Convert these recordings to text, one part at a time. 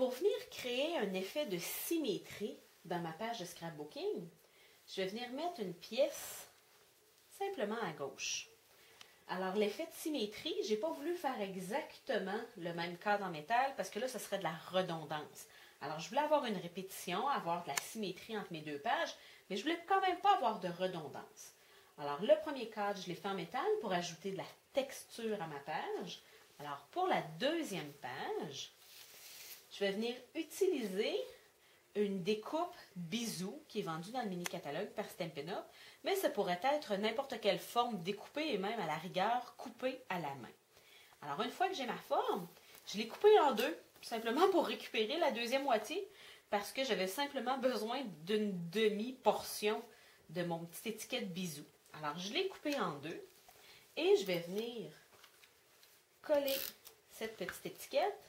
Pour venir créer un effet de symétrie dans ma page de scrapbooking, je vais venir mettre une pièce simplement à gauche. Alors, l'effet de symétrie, je n'ai pas voulu faire exactement le même cadre en métal parce que là, ce serait de la redondance. Alors, je voulais avoir une répétition, avoir de la symétrie entre mes deux pages, mais je voulais quand même pas avoir de redondance. Alors, le premier cadre, je l'ai fait en métal pour ajouter de la texture à ma page. Alors, pour la deuxième page, je vais venir utiliser une découpe bisou qui est vendue dans le mini-catalogue par Stampin' Up, mais ça pourrait être n'importe quelle forme découpée et même à la rigueur coupée à la main. Alors, une fois que j'ai ma forme, je l'ai coupée en deux, simplement pour récupérer la deuxième moitié, parce que j'avais simplement besoin d'une demi-portion de mon petite étiquette bisou. Alors, je l'ai coupée en deux et je vais venir coller cette petite étiquette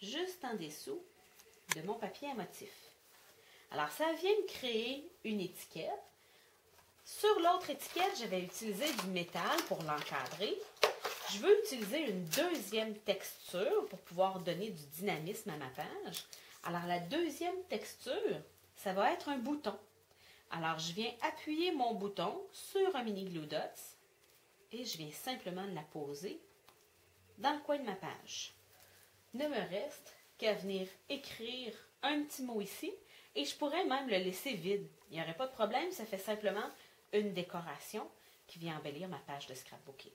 juste en dessous de mon papier à motif. Alors, ça vient de créer une étiquette. Sur l'autre étiquette, je vais utiliser du métal pour l'encadrer. Je veux utiliser une deuxième texture pour pouvoir donner du dynamisme à ma page. Alors, la deuxième texture, ça va être un bouton. Alors, je viens appuyer mon bouton sur un mini glue dots et je viens simplement la poser dans le coin de ma page. Ne me reste qu'à venir écrire un petit mot ici et je pourrais même le laisser vide. Il n'y aurait pas de problème, ça fait simplement une décoration qui vient embellir ma page de scrapbooking.